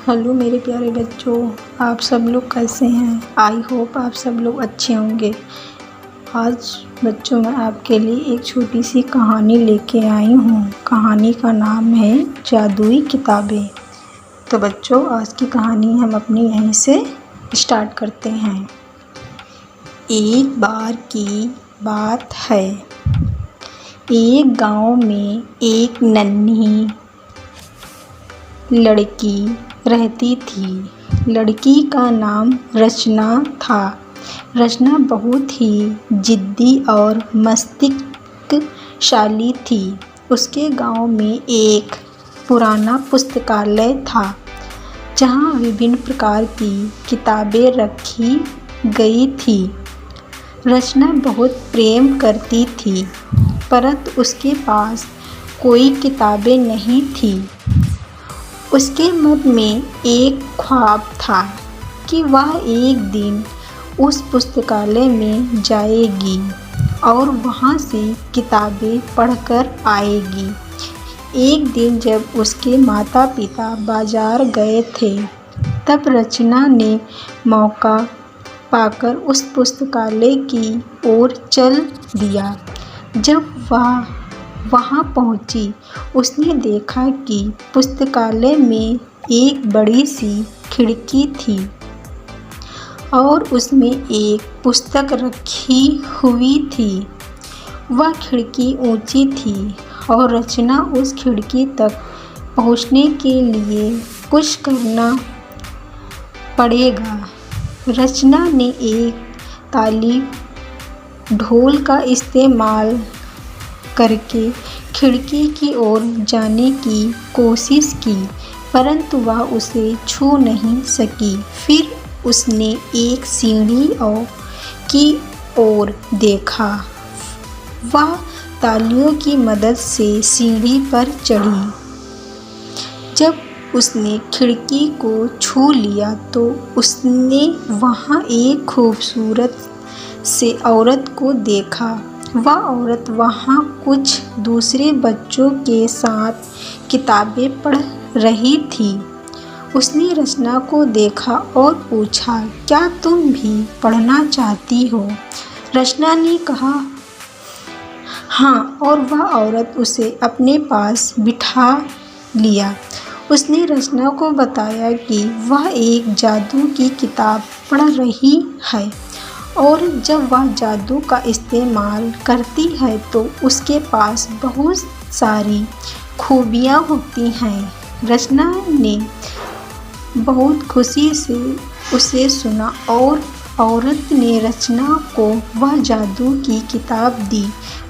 Hello मेरे प्यारे बच्चों, आप सब लोग कैसे हैं। आई होप आप सब लोग अच्छे होंगे। आज बच्चों मैं आपके लिए एक छोटी सी कहानी लेके आई हूँ। कहानी का नाम है जादुई किताबें। तो बच्चों आज की कहानी हम अपनी यहीं से स्टार्ट करते हैं। एक बार की बात है, एक गांव में एक नन्ही लड़की रहती थी। लड़की का नाम रचना था। रचना बहुत ही जिद्दी और मस्तिष्कशाली थी। उसके गांव में एक पुराना पुस्तकालय था जहां विभिन्न प्रकार की किताबें रखी गई थी। रचना बहुत प्रेम करती थी, परंतु उसके पास कोई किताबें नहीं थी। उसके मन में एक ख्वाब था कि वह एक दिन उस पुस्तकालय में जाएगी और वहाँ से किताबें पढ़कर आएगी। एक दिन जब उसके माता पिता बाजार गए थे, तब रचना ने मौका पाकर उस पुस्तकालय की ओर चल दिया। जब वह वहाँ पहुँची, उसने देखा कि पुस्तकालय में एक बड़ी सी खिड़की थी और उसमें एक पुस्तक रखी हुई थी। वह खिड़की ऊंची थी और रचना उस खिड़की तक पहुँचने के लिए कुछ करना पड़ेगा। रचना ने एक ताली ढोल का इस्तेमाल करके खिड़की की ओर जाने की कोशिश की, परंतु वह उसे छू नहीं सकी। फिर उसने एक सीढ़ी की ओर देखा। वह तालियों की मदद से सीढ़ी पर चढ़ी। जब उसने खिड़की को छू लिया तो उसने वहाँ एक खूबसूरत से औरत को देखा। वह औरत वहाँ कुछ दूसरे बच्चों के साथ किताबें पढ़ रही थी। उसने रचना को देखा और पूछा, क्या तुम भी पढ़ना चाहती हो? रचना ने कहा, हाँ, और वह औरत उसे अपने पास बिठा लिया। उसने रचना को बताया कि वह एक जादू की किताब पढ़ रही है और जब वह जादू का इस्तेमाल करती है तो उसके पास बहुत सारी खूबियाँ होती हैं। रचना ने बहुत खुशी से उसे सुना और औरत ने रचना को वह जादू की किताब दी।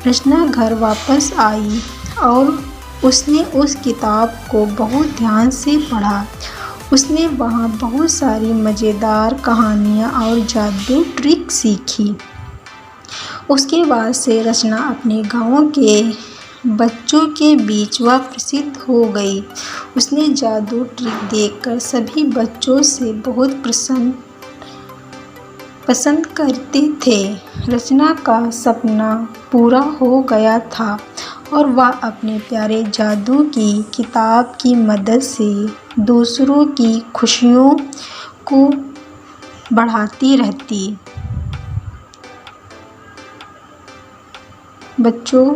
रचना घर वापस आई और उसने उस किताब को बहुत ध्यान से पढ़ा। उसने वहाँ बहुत सारी मज़ेदार कहानियाँ और जादू ट्रिक सीखी। उसके बाद से रचना अपने गाँव के बच्चों के बीच वह प्रसिद्ध हो गई। उसने जादू ट्रिक देखकर सभी बच्चों से बहुत पसंद करते थे। रचना का सपना पूरा हो गया था और वह अपने प्यारे जादू की किताब की मदद से दूसरों की खुशियों को बढ़ाती रहती। बच्चों,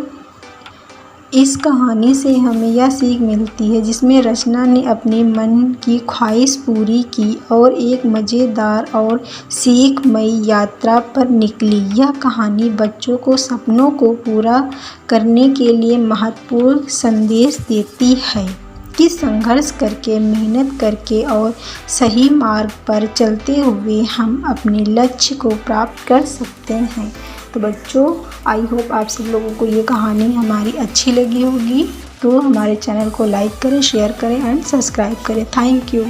इस कहानी से हमें यह सीख मिलती है जिसमें रचना ने अपने मन की ख्वाहिश पूरी की और एक मज़ेदार और सीखमयी यात्रा पर निकली। यह कहानी बच्चों को सपनों को पूरा करने के लिए महत्वपूर्ण संदेश देती है कि संघर्ष करके, मेहनत करके और सही मार्ग पर चलते हुए हम अपने लक्ष्य को प्राप्त कर सकते हैं। तो बच्चों, आई होप आप सब लोगों को ये कहानी हमारी अच्छी लगी होगी। तो हमारे चैनल को लाइक करें, शेयर करें एंड सब्सक्राइब करें। Thank you.